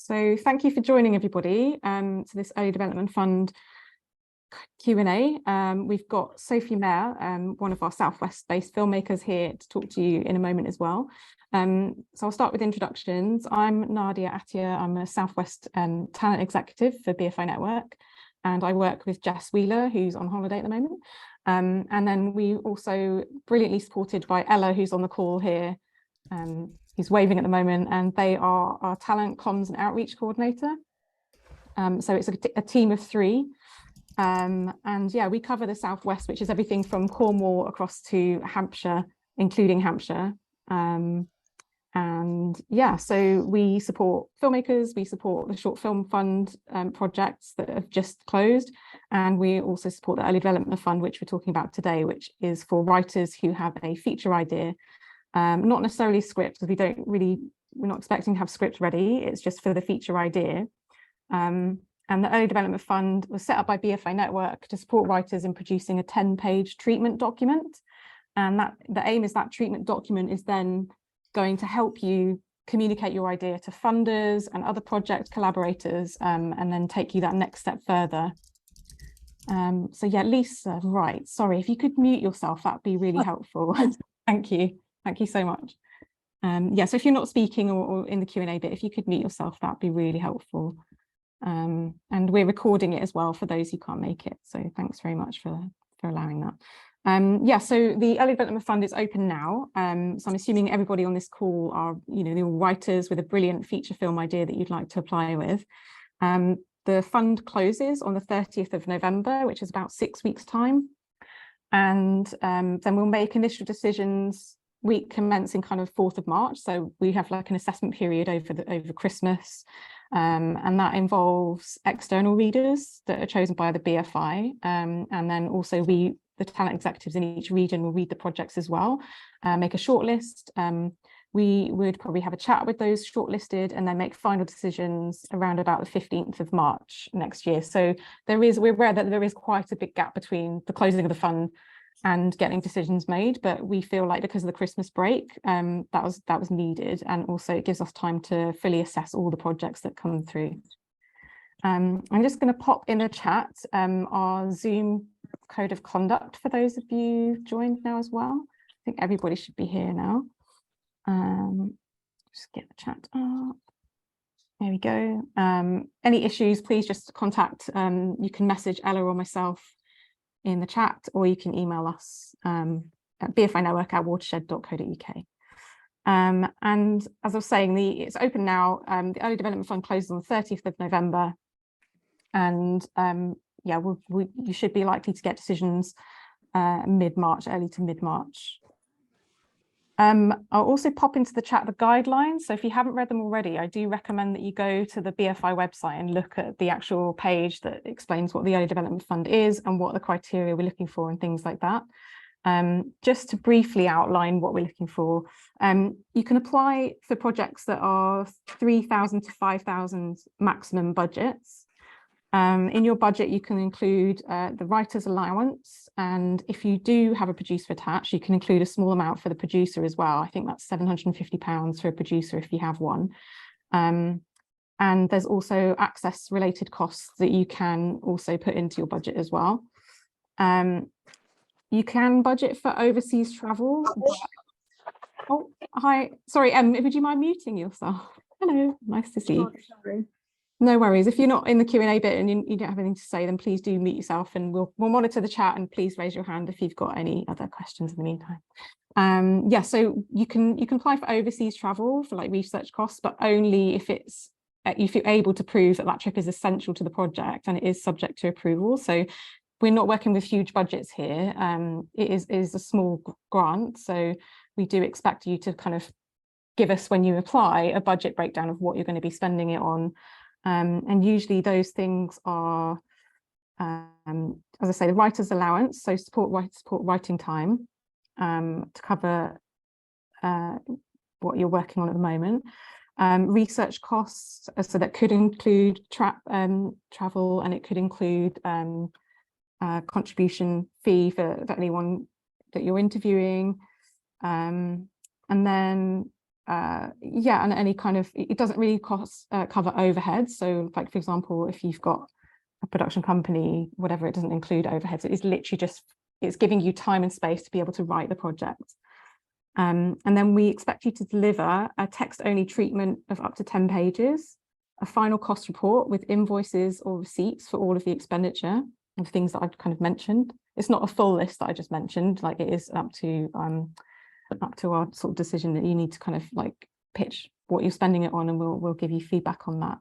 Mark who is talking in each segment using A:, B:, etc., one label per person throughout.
A: So thank you for joining everybody to this Early Development Fund Q&A. We've got Sophie Mair, one of our Southwest-based filmmakers here to talk to you in a moment as well. So I'll start with introductions. I'm Nadia Attia. I'm a Southwest talent executive for BFI Network, and I work with Jess Wheeler, who's on holiday at the moment. And then we also brilliantly supported by Ella, who's on the call here. He's waving at the moment, and they are our talent comms and outreach coordinator. So it's a team of 3. And yeah, we cover the Southwest, which is everything from Cornwall across to Hampshire, including Hampshire. And yeah, so we support filmmakers, we support the Short Film Fund projects that have just closed, and we also support the Early Development Fund, which we're talking about today, which is for writers who have a feature idea. Not necessarily script, because we're not expecting to have script ready. It's just for the feature idea. And the Early Development Fund was set up by BFI Network to support writers in producing a 10-page treatment document. And the aim is that treatment document is then going to help you communicate your idea to funders and other project collaborators, and then take you that next step further. So yeah, Lisa, right, sorry, if you could mute yourself, that'd be really helpful. Thank you. Thank you so much. Yeah, so if you're not speaking or in the Q&A bit, if you could mute yourself, that'd be really helpful. And we're recording it as well for those who can't make it. So thanks very much for allowing that. Yeah, so the Early Development Fund is open now. So I'm assuming everybody on this call are, they're all writers with a brilliant feature film idea that you'd like to apply with. The fund closes on the 30th of November, which is about 6 weeks' time. And then we'll make initial decisions week commencing kind of 4th of March. So we have like an assessment period over Christmas. And that involves external readers that are chosen by the BFI. And then also the talent executives in each region will read the projects as well, make a shortlist. We would probably have a chat with those shortlisted and then make final decisions around about the 15th of March next year. So we're aware that there is quite a big gap between the closing of the fund and getting decisions made, but we feel like because of the Christmas break, that was needed, and also it gives us time to fully assess all the projects that come through. I'm just going to pop in the chat our Zoom code of conduct for those of you joined now as well. I think everybody should be here now. Just get the chat up. There we go. Any issues, please just contact. You can message Ella or myself in the chat, or you can email us at bfinetwork@watershed.co.uk. And as I was saying, it's open now. The Early Development Fund closes on the 30th of November. And yeah, you should be likely to get decisions mid-March, early to mid-March. I'll also pop into the chat the guidelines. So if you haven't read them already, I do recommend that you go to the BFI website and look at the actual page that explains what the Early Development Fund is and what the criteria we're looking for and things like that. Just to briefly outline what we're looking for, you can apply for projects that are 3,000 to 5,000 maximum budgets. In your budget, you can include the writer's allowance, and if you do have a producer attached, you can include a small amount for the producer as well. I think that's £750 for a producer if you have one. And there's also access related costs that you can also put into your budget as well. You can budget for overseas travel. Oh, hi, sorry, would you mind muting yourself? Hello, nice to see you. Sorry. No worries. If you're not in the Q&A bit and you don't have anything to say, then please do mute yourself, and we'll monitor the chat, and please raise your hand if you've got any other questions in the meantime. Yeah, so you can apply for overseas travel for like research costs, but only if you're able to prove that trip is essential to the project and it is subject to approval. So we're not working with huge budgets here. It is a small grant, so we do expect you to kind of give us, when you apply, a budget breakdown of what you're going to be spending it on. And usually those things are, as I say, the writer's allowance, so support writing time to cover what you're working on at the moment. Research costs, so that could include travel, and it could include contribution fee for anyone that you're interviewing. And then yeah, and any kind of, it doesn't really cover overheads. So like, for example, if you've got a production company, whatever, it doesn't include overheads. It is literally just, it's giving you time and space to be able to write the project. And then we expect you to deliver a text-only treatment of up to 10 pages, a final cost report with invoices or receipts for all of the expenditure of things that I've kind of mentioned. It's not a full list that I just mentioned, like it is up to our sort of decision that you need to kind of like pitch what you're spending it on, and we'll give you feedback on that.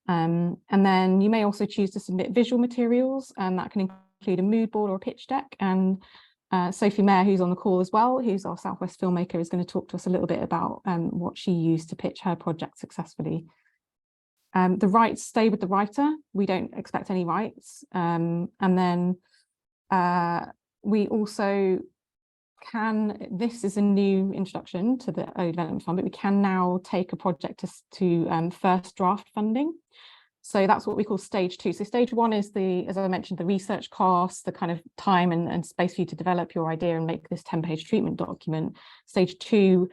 A: And then you may also choose to submit visual materials, and that can include a mood board or a pitch deck. And Sophie Mair, who's on the call as well, who's our Southwest filmmaker, is going to talk to us a little bit about what she used to pitch her project successfully. The rights stay with the writer. We don't expect any rights. And then we also this is a new introduction to the Early Development Fund, but we can now take a project to first draft funding. So that's what we call stage 2. So stage 1 is as I mentioned, the research costs, the kind of time and space for you to develop your idea and make this 10-page treatment document. Stage 2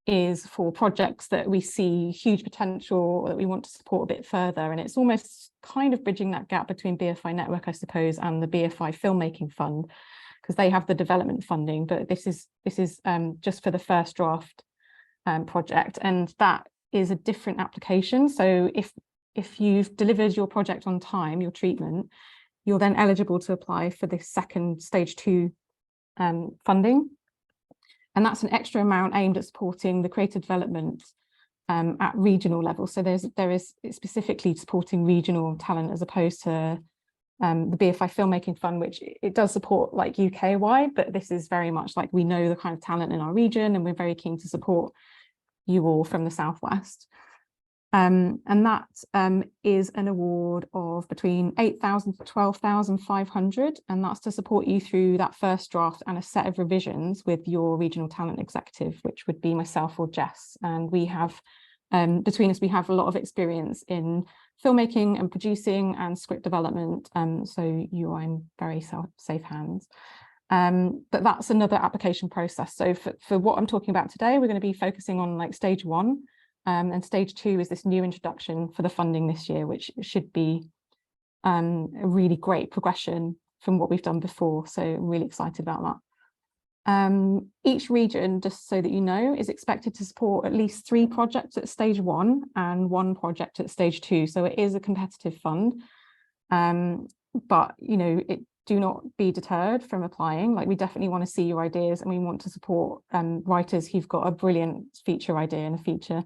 A: is for projects that we see huge potential, or that we want to support a bit further. And it's almost kind of bridging that gap between BFI Network, I suppose, and the BFI Filmmaking Fund, because they have the development funding, but this is just for the first draft project, and that is a different application. So if you've delivered your project on time, your treatment, you're then eligible to apply for the second stage 2 funding. And that's an extra amount aimed at supporting the creative development at regional level. So there is specifically supporting regional talent, as opposed to the BFI Filmmaking Fund, which it does support like UK wide, but this is very much like, we know the kind of talent in our region, and we're very keen to support you all from the Southwest. And that is an award of between 8,000 to 12,500, and that's to support you through that first draft and a set of revisions with your regional talent executive, which would be myself or Jess. And we have, between us, we have a lot of experience in filmmaking and producing and script development, so you are in very safe hands. But that's another application process. So for what I'm talking about today, we're going to be focusing on like stage 1. And stage 2 is this new introduction for the funding this year, which should be a really great progression from what we've done before. So I'm really excited about that. Each region, just so that you know, is expected to support at least 3 projects at stage 1 and 1 project at stage 2. So it is a competitive fund, but you know, do not be deterred from applying. Like, we definitely want to see your ideas, and we want to support writers who've got a brilliant feature idea and a feature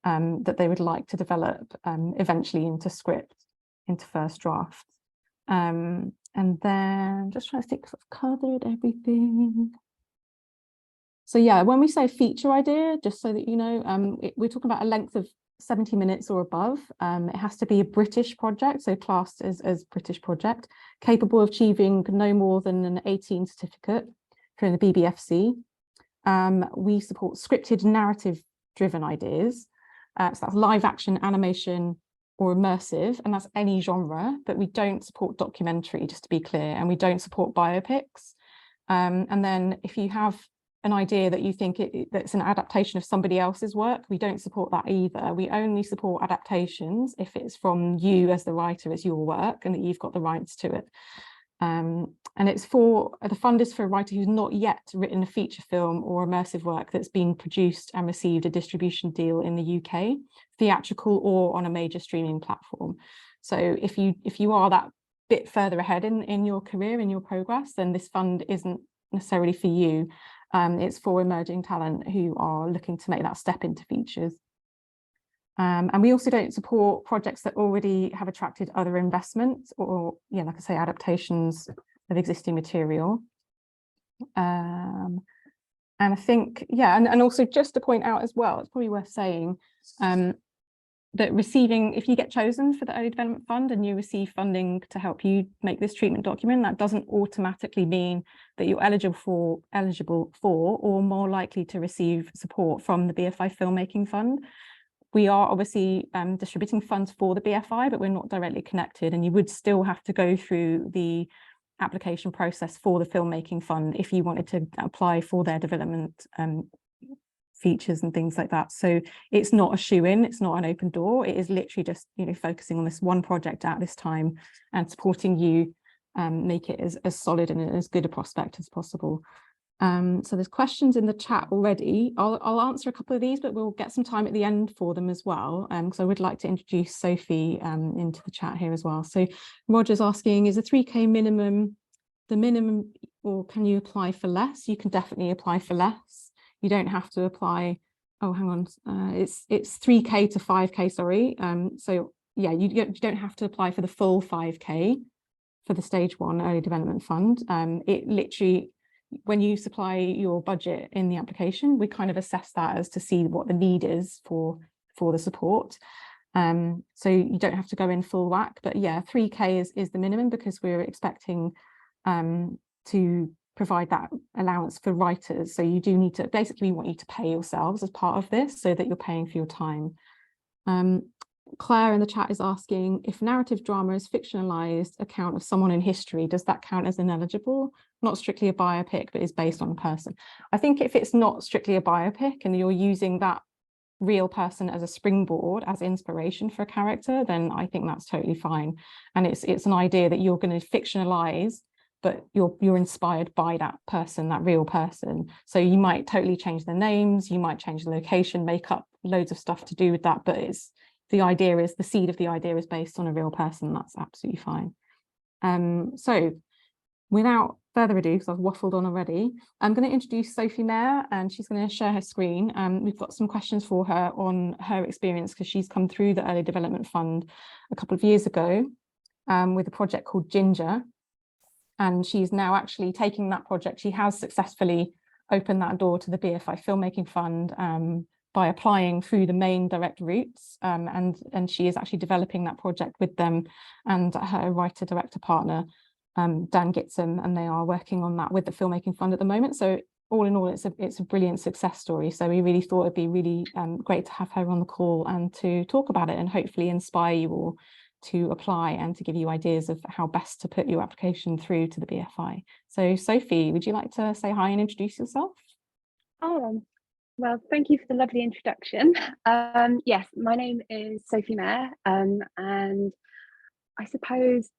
A: that they would like to develop eventually into script, into first draft. And then just trying to think if I've covered everything. So yeah, when we say feature idea, just so that you know, we're talking about a length of 70 minutes or above. It has to be a British project, so classed as British project, capable of achieving no more than an 18 certificate from the BBFC. We support scripted narrative-driven ideas. So that's live action, animation, or immersive, and that's any genre, but we don't support documentary, just to be clear, and we don't support biopics. And then if you have an idea that you think that's an adaptation of somebody else's work, we don't support that either. We only support adaptations if it's from you as the writer, as your work, and that you've got the rights to it. And it's the fund is for a writer who's not yet written a feature film or immersive work that's been produced and received a distribution deal in the UK, theatrical or on a major streaming platform. So if you are that bit further ahead in your career, in your progress, then this fund isn't necessarily for you. It's for emerging talent who are looking to make that step into features. And we also don't support projects that already have attracted other investments, or, yeah, like I say, adaptations of existing material. And I think, yeah, and also just to point out as well, it's probably worth saying that if you get chosen for the Early Development Fund and you receive funding to help you make this treatment document, that doesn't automatically mean that you're eligible for or more likely to receive support from the BFI Filmmaking Fund. We are obviously distributing funds for the BFI, but we're not directly connected, and you would still have to go through the application process for the Filmmaking Fund if you wanted to apply for their development features and things like that. So it's not a shoe-in, it's not an open door. It is literally just, you know, focusing on this one project at this time and supporting you make it as solid and as good a prospect as possible. So there's questions in the chat already. I'll answer a couple of these, but we'll get some time at the end for them as well, because I would like to introduce Sophie into the chat here as well. So Roger's asking, is a 3K minimum the minimum, or can you apply for less? You can definitely apply for less. You don't have to apply. Oh, hang on. It's 3K to 5K, sorry. So yeah, you don't have to apply for the full 5K for the stage 1 early development fund. It literally, when you supply your budget in the application, we kind of assess that as to see what the need is for the support. So you don't have to go in full whack, but yeah, 3K is the minimum, because we're expecting to provide that allowance for writers. So you do need to, basically we want you to pay yourselves as part of this so that you're paying for your time. Claire in the chat is asking, if narrative drama is fictionalized account of someone in history, does that count as ineligible? Not strictly a biopic, but is based on a person. I think if it's not strictly a biopic and you're using that real person as a springboard, as inspiration for a character, then I think that's totally fine. And it's an idea that you're going to fictionalize, but you're inspired by that person, that real person. So you might totally change their names, you might change the location, make up loads of stuff to do with that, but the idea is, the seed of the idea is based on a real person. That's absolutely fine. So without further ado, because I've waffled on already, I'm going to introduce Sophie Mair, and she's going to share her screen. We've got some questions for her on her experience, because she's come through the Early Development Fund a couple of years ago with a project called Ginger. And she's now actually taking that project. She has successfully opened that door to the BFI Filmmaking Fund by applying through the main direct routes. And she is actually developing that project with them and her writer-director partner, Dan Gitsum, and they are working on that with the Filmmaking Fund at the moment. So all in all, it's a brilliant success story. So we really thought it'd be really great to have her on the call and to talk about it and hopefully inspire you all to apply and to give you ideas of how best to put your application through to the BFI. So Sophie, would you like to say hi and introduce yourself?
B: Oh, well, thank you for the lovely introduction. Yes, my name is Sophie Mair, and I suppose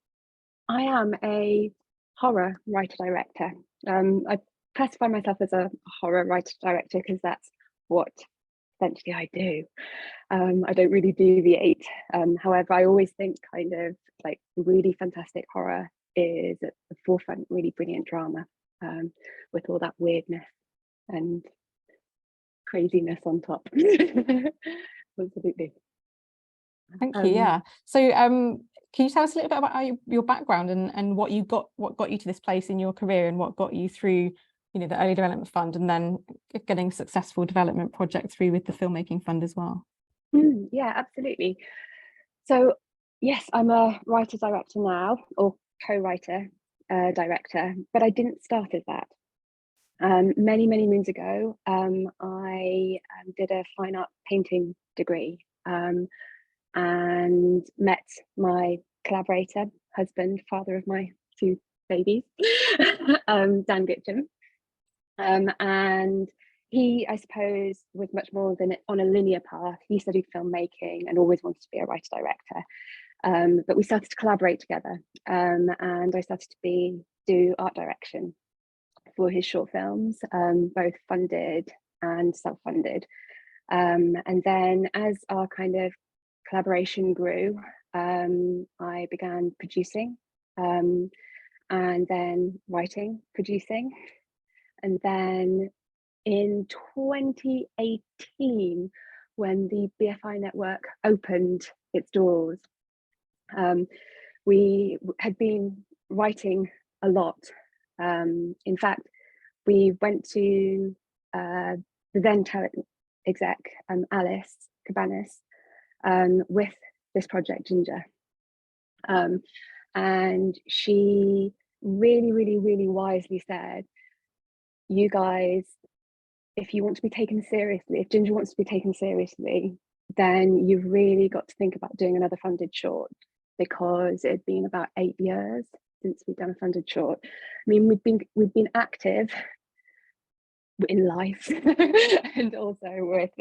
B: I am a horror writer-director. I classify myself as a horror writer-director because that's what essentially I do. I don't really deviate. However, I always think kind of like really fantastic horror is at the forefront, really brilliant drama with all that weirdness and craziness on top. Absolutely.
A: Thank you. Yeah. So can you tell us a little bit about your background and what got you to this place in your career, and what got you through, you know, the Early Development Fund, and then getting a successful development project through with the Filmmaking Fund as well?
B: Yeah, absolutely. So yes, I'm a writer-director now, or co-writer director, but I didn't start as that. Many moons ago, I did a fine art painting degree and met my collaborator, husband, father of my 2 babies, Dan Gitcham. And he, I suppose, was much more than on a linear path. He studied filmmaking and always wanted to be a writer-director. But we started to collaborate together, and I started to do art direction for his short films, both funded and self-funded. And then as our kind of collaboration grew, I began producing, and then writing, producing. And then in 2018, when the BFI network opened its doors, we had been writing a lot. In fact, we went to the then talent exec, Alice Cabanas, with this project Ginger. And she really wisely said, you guys, if you want to be taken seriously, if Ginger wants to be taken seriously, then you've really got to think about doing another funded short, because it had been about 8 years since we'd done a funded short. I mean, we'd been active in life and also with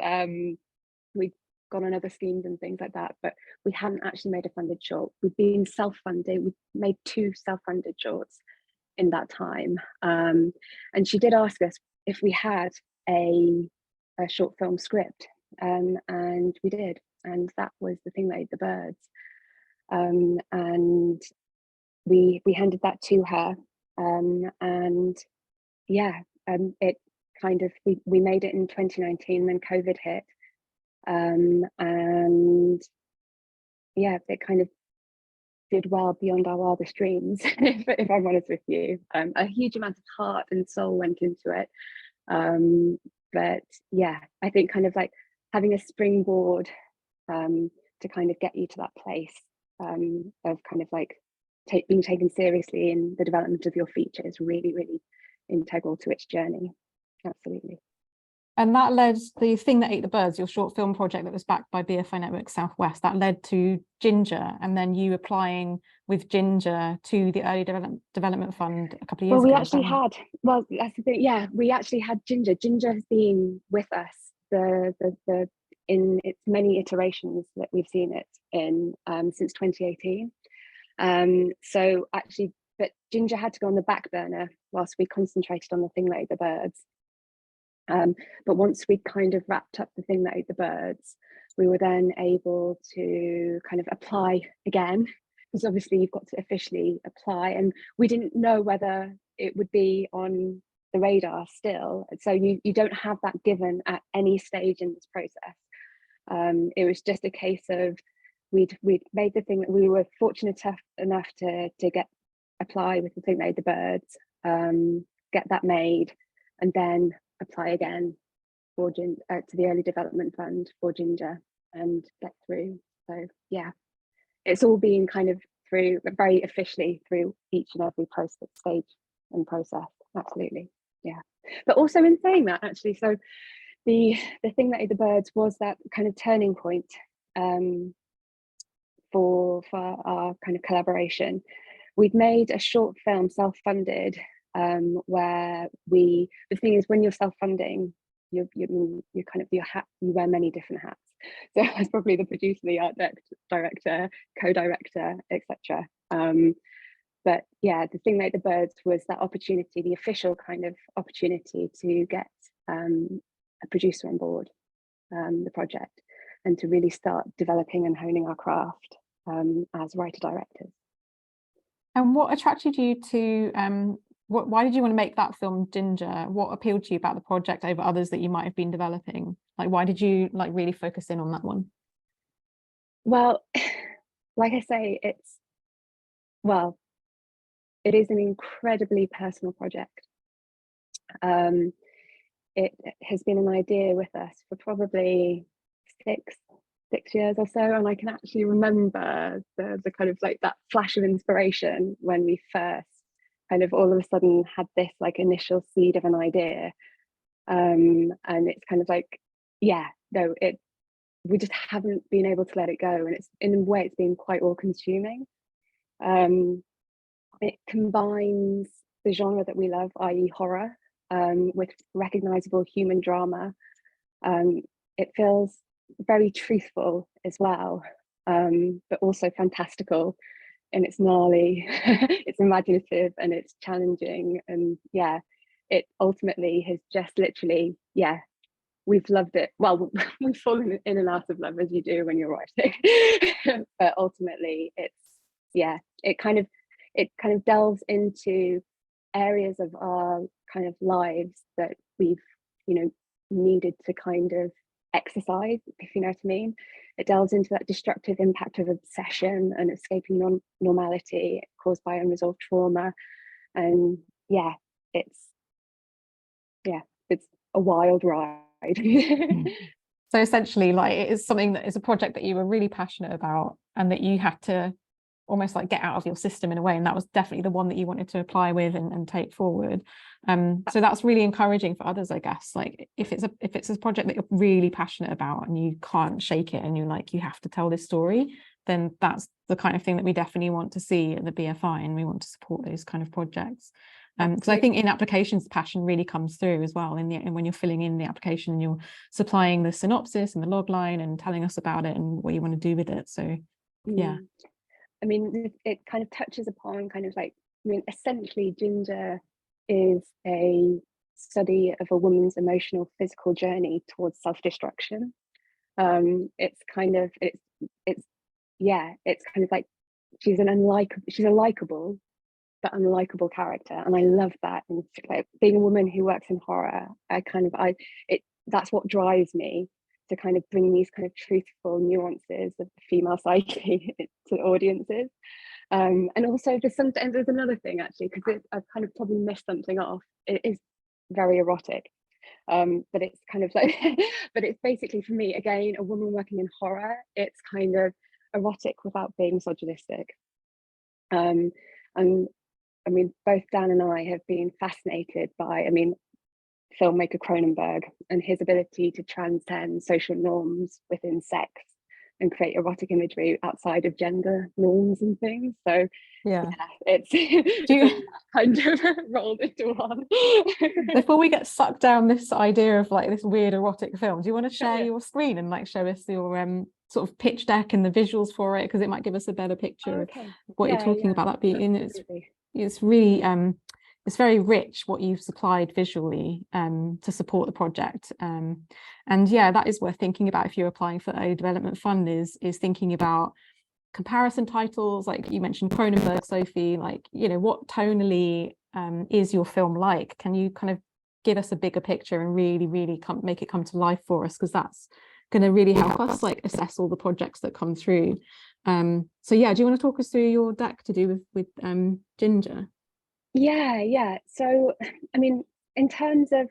B: we've gone on other schemes and things like that, but we hadn't actually made a funded short. We've been self-funding. We've made 2 self-funded shorts in that time, and she did ask us if we had a short film script, and we did, and that was The Thing That Ate the Birds, and we handed that to her, and yeah, it kind of we made it in 2019, then COVID hit, and yeah, it kind of did well beyond our wildest dreams, if I'm honest with you. A huge amount of heart and soul went into it, but yeah, I think kind of like having a springboard to kind of get you to that place of kind of like being taken seriously in the development of your feature is really, really integral to its journey. Absolutely.
A: And that led, The Thing That Ate the Birds, your short film project that was backed by BFI Network Southwest, that led to Ginger, and then you applying with Ginger to the Early Development Fund a couple of years ago.
B: Well, we actually had, well, that's the thing, yeah, we actually had Ginger. Ginger has been with us in its many iterations that we've seen it in since 2018. So actually, but Ginger had to go on the back burner whilst we concentrated on The Thing That Ate the Birds. But once we kind of wrapped up The Thing That Ate the Birds, we were then able to kind of apply again, because obviously you've got to officially apply, and we didn't know whether it would be on the radar still. So you don't have that given at any stage in this process. It was just a case of we'd made the thing that we were fortunate enough to apply with The Thing That Ate the Birds, get that made, and then apply again for to the Early Development Fund for Ginger and get through. So yeah, it's all been kind of through very officially through each and every stage and process. Absolutely, yeah. But also in saying that, actually, so the Thing That Ate the Birds was that kind of turning point for our kind of collaboration. We'd made a short film, self-funded, where the thing is, when you're self-funding, you kind of you wear many different hats. So I was probably the producer, the art director, co-director, etc. But yeah, The Thing That Ate the Birds was that opportunity, the official kind of opportunity to get a producer on board the project, and to really start developing and honing our craft as writer-directors.
A: And what attracted you to why did you want to make that film Ginger? What appealed to you about the project over others that you might have been developing? Like, why did you like really focus in on that one?
B: Well, like I say, it is an incredibly personal project. It has been an idea with us for probably six years or so, and I can actually remember the kind of like that flash of inspiration when we first kind of all of a sudden had this like initial seed of an idea, and it's kind of like, yeah, no, we just haven't been able to let it go, and it's in a way it's been quite all-consuming. It combines the genre that we love, i.e. horror, with recognizable human drama. It feels very truthful as well, but also fantastical, and it's gnarly, it's imaginative, and it's challenging, and yeah, it ultimately has just literally, yeah, we've loved it. Well, we've fallen in and out of love, as you do when you're writing, but ultimately it's, yeah, it kind of delves into areas of our kind of lives that we've, needed to kind of exercise, if you know what I mean. It delves into that destructive impact of obsession and escaping normality caused by unresolved trauma. And yeah, it's a wild ride.
A: So essentially, like, it is something that is a project that you were really passionate about and that you had to almost like get out of your system in a way, and that was definitely the one that you wanted to apply with and take forward. So that's really encouraging for others, I guess. Like, if it's a project that you're really passionate about and you can't shake it, and you're like, you have to tell this story, then that's the kind of thing that we definitely want to see at the BFI, and we want to support those kind of projects. because I think in applications, passion really comes through as well. And when you're filling in the application, you're supplying the synopsis and the log line and telling us about it and what you want to do with it. So yeah.
B: I mean, it kind of touches upon kind of like, I mean, essentially Ginger is a study of a woman's emotional, physical journey towards self-destruction. It's kind of, it's kind of like she's a likable but unlikable character, and I love that. And like, being a woman who works in horror, that's what drives me to kind of bring these kind of truthful nuances of the female psyche to audiences. And also there's another thing actually, because I've kind of probably missed something off. It is very erotic, but it's kind of like but it's basically, for me, again, a woman working in horror, it's kind of erotic without being misogynistic. And I mean, both Dan and I have been fascinated by, I mean, filmmaker Cronenberg and his ability to transcend social norms within sex and create erotic imagery outside of gender norms and things. So yeah, it's kind of rolled into one.
A: Before we get sucked down this idea of like this weird erotic film, do you want to share your screen and like show us your sort of pitch deck and the visuals for it, because it might give us a better picture of what you're talking about. That being it's really it's very rich what you've supplied visually to support the project, and yeah, that is worth thinking about if you're applying for early development fund, is thinking about comparison titles. Like you mentioned Cronenberg, Sophie, like, you know, what tonally is your film like? Can you kind of give us a bigger picture and really make it come to life for us, because that's going to really help us like assess all the projects that come through. So yeah, do you want to talk us through your deck to do with Ginger?
B: Yeah. So I mean, in terms of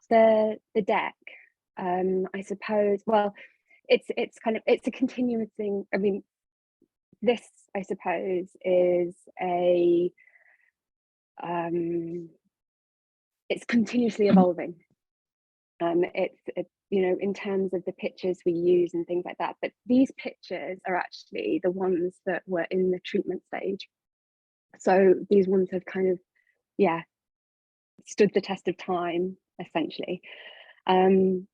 B: the deck, I suppose, well, it's a continuous thing. I mean, this, I suppose, is it's continuously evolving. It's you know, in terms of the pictures we use and things like that, but these pictures are actually the ones that were in the treatment stage. So these ones have kind of, stood the test of time, essentially. It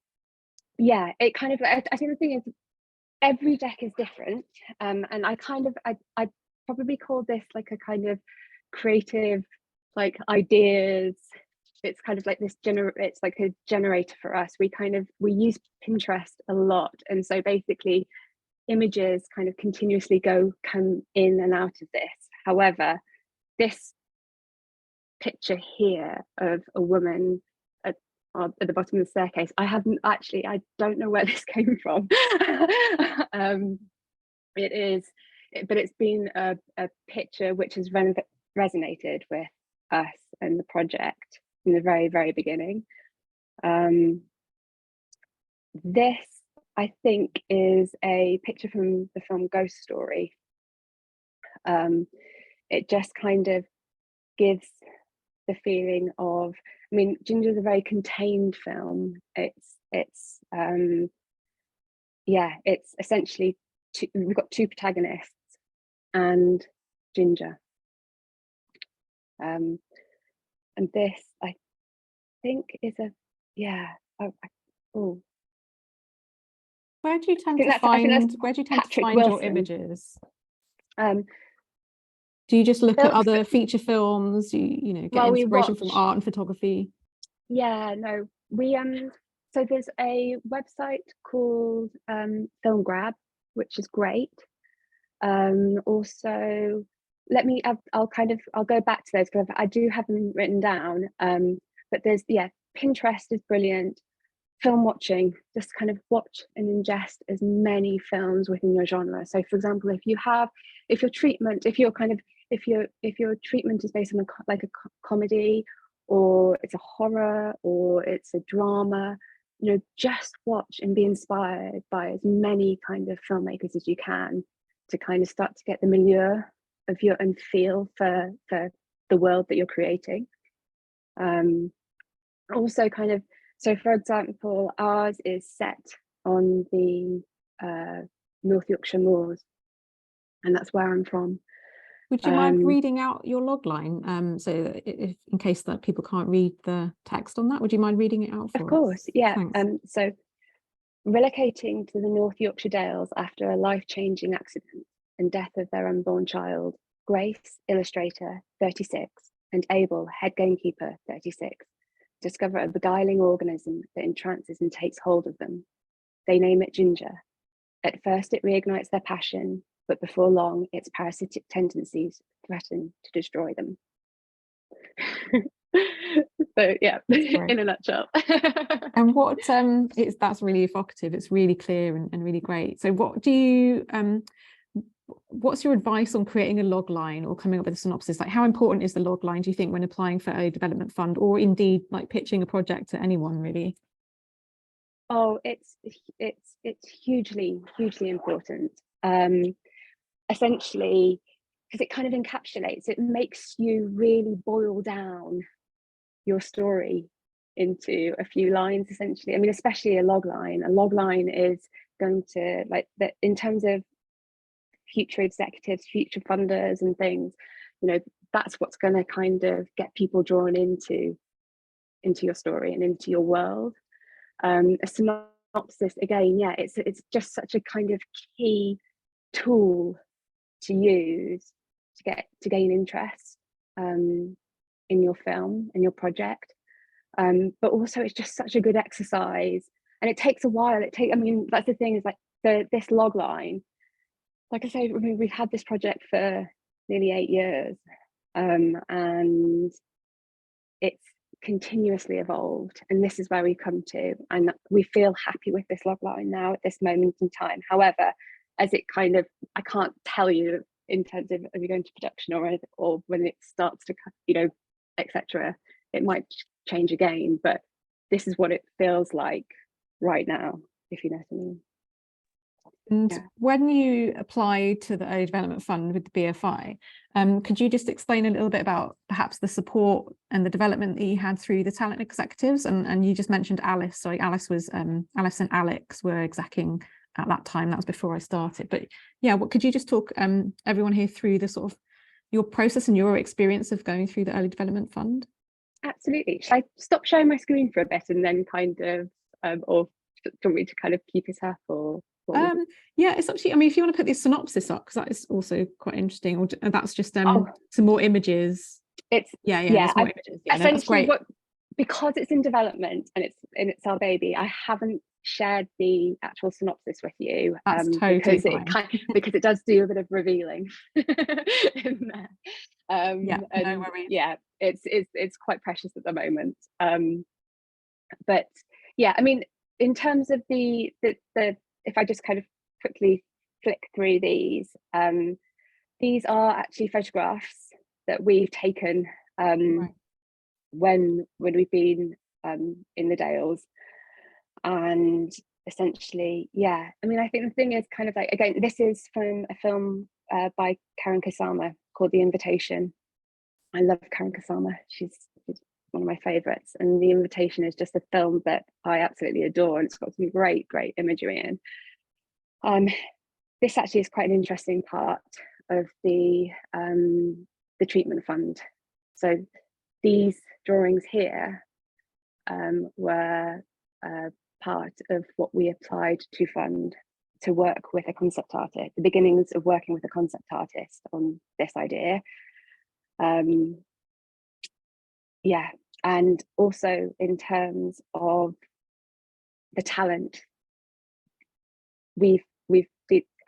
B: kind of, I think the thing is, every deck is different, and I probably call this like a kind of creative, like, ideas. It's kind of like this it's like a generator for us. We use Pinterest a lot, and so basically images kind of continuously come in and out of this. However, this picture here of a woman at the bottom of the staircase, I don't know where this came from. But it's been a picture which has resonated with us and the project from the very, very beginning. This, I think, is a picture from the film Ghost Story. It just kind of gives the feeling of, I mean, Ginger is a very contained film. It's essentially we've got two protagonists and Ginger. And this, I think, is
A: where do you tend to find your images? Do you just look at other feature films? You know, get inspiration from art and photography?
B: Yeah, no, we so there's a website called Film Grab, which is great. Also, I'll go back to those because I do have them written down. But there's Pinterest is brilliant. Film watching, just kind of watch and ingest as many films within your genre. So for example, if your treatment is based on a comedy, or it's a horror, or it's a drama, you know, just watch and be inspired by as many kind of filmmakers as you can, to kind of start to get the milieu of your own feel for the world that you're creating. Also kind of, so for example, ours is set on the North Yorkshire moors, and that's where I'm from.
A: Would you mind reading out your logline? So that if, in case that people can't read the text on that, would you mind reading it out for us?
B: Of course, yeah.
A: Thanks.
B: So, relocating to the North Yorkshire Dales after a life-changing accident and death of their unborn child, Grace, illustrator, 36, and Abel, head gamekeeper, 36, discover a beguiling organism that entrances and takes hold of them. They name it Ginger. At first, it reignites their passion, but before long, its parasitic tendencies threaten to destroy them. So yeah, in a nutshell.
A: And what that's really evocative. It's really clear and really great. So what do you what's your advice on creating a log line or coming up with a synopsis? Like, how important is the log line, do you think, when applying for a development fund, or indeed like pitching a project to anyone really?
B: Oh, it's hugely important. Essentially, because it kind of encapsulates, it makes you really boil down your story into a few lines, essentially. I mean, especially a log line. A log line is going to, like, that in terms of future executives, future funders and things, you know, that's what's going to kind of get people drawn into your story and into your world. A synopsis, again, yeah, it's just such a kind of key tool to use to gain interest in your film and your project. But also it's just such a good exercise, and it takes a while. I mean, that's the thing, is like this log line, like I say, I mean, we've had this project for nearly 8 years, and it's continuously evolved, and this is where we come to, and we feel happy with this log line now at this moment in time. However, as it kind of, I can't tell you in terms of you going to production or when it starts to, you know, etc., it might change again, but this is what it feels like right now, if you know what I mean.
A: And when you applied to the Early Development Fund with the BFI, could you just explain a little bit about perhaps the support and the development that you had through the talent executives? And you just mentioned Alice. So Alice and Alex were execing at that time. That was before I started. But yeah, what could you just talk everyone here through the sort of your process and your experience of going through the Early Development Fund?
B: Absolutely. Should I stop sharing my screen for a bit and then kind of, or do you want me to kind of keep it up, or?
A: Yeah, it's actually, I mean, if you want to put this synopsis up, because that is also quite interesting, or that's just some more images.
B: It's
A: yeah, there's more images. Yeah,
B: essentially,
A: no, that's great.
B: Because it's in development and it's our baby, I haven't shared the actual synopsis with you,
A: that's totally
B: because it does do a bit of revealing in there.
A: Yeah,
B: and
A: no worries.
B: Yeah, it's quite precious at the moment. But yeah, I mean, in terms of the if I just kind of quickly flick through these are actually photographs that we've taken when we've been in the Dales, and essentially, yeah, I mean, I think the thing is kind of like, again, this is from a film by Karen Kusama called The Invitation. I love Karen Kusama. She's one of my favorites, and The Invitation is just a film that I absolutely adore, and it's got some great imagery in. This actually is quite an interesting part of the treatment fund. So these drawings here were part of what we applied to fund to work with a concept artist, the beginnings of working with a concept artist on this idea. Yeah, and also in terms of the talent, we've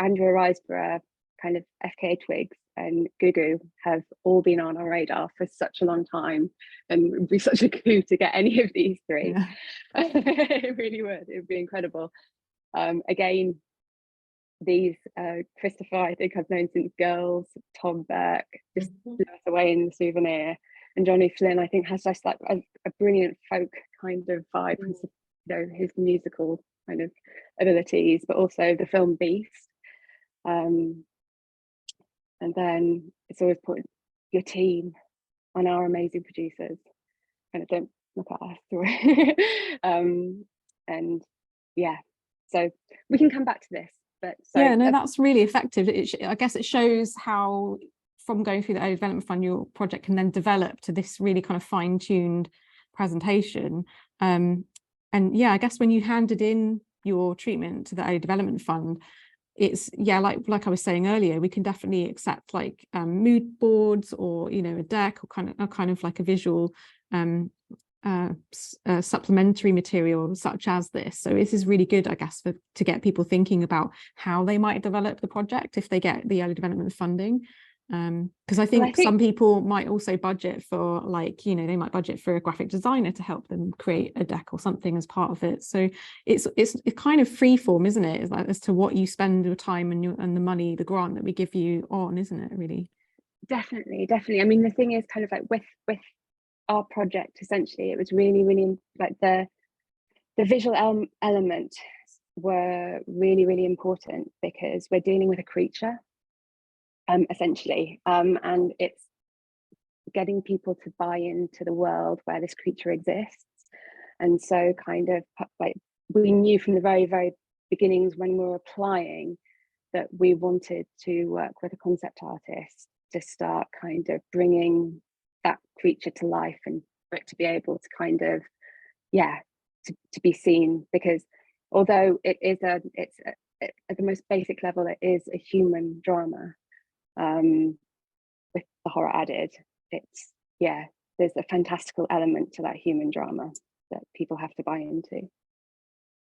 B: Andrea Riseborough, kind of FKA Twigs and Gugu have all been on our radar for such a long time, and it would be such a coup to get any of these three. Yeah. It really would. It would be incredible. Again, these Christopher, I think I've known since Girls, Tom Burke, just blew us away in The Souvenir, and Johnny Flynn, I think, has just like a brilliant folk kind of vibe, you know, his musical kind of abilities, but also the film Beast. And then it's always put your team on our amazing producers, kind of don't look at us. And yeah, so we can come back to this, but so
A: yeah, no, that's really effective. I guess it shows how from going through the early development fund, your project can then develop to this really kind of fine-tuned presentation. And yeah, I guess when you handed in your treatment to the early development fund, it's, yeah, like I was saying earlier, we can definitely accept like mood boards, or, you know, a deck, or kind of like a visual supplementary material such as this. So this is really good, I guess, to get people thinking about how they might develop the project if they get the early development funding. Because I think some people might also budget for, like, you know, they might budget for a graphic designer to help them create a deck or something as part of it. So it's kind of free form, isn't it? It's like, as to what you spend your time and the money, the grant that we give you on, isn't it, really?
B: Definitely. I mean, the thing is, kind of like with our project, essentially, it was really like the visual element were really important, because we're dealing with a creature, essentially, and it's getting people to buy into the world where this creature exists. And so kind of like, we knew from the very beginnings when we were applying that we wanted to work with a concept artist to start kind of bringing that creature to life, and for it to be able to kind of, yeah, to be seen. Because although it's at the most basic level, it is a human drama, with the horror added. It's, yeah, there's a fantastical element to that human drama that people have to buy into.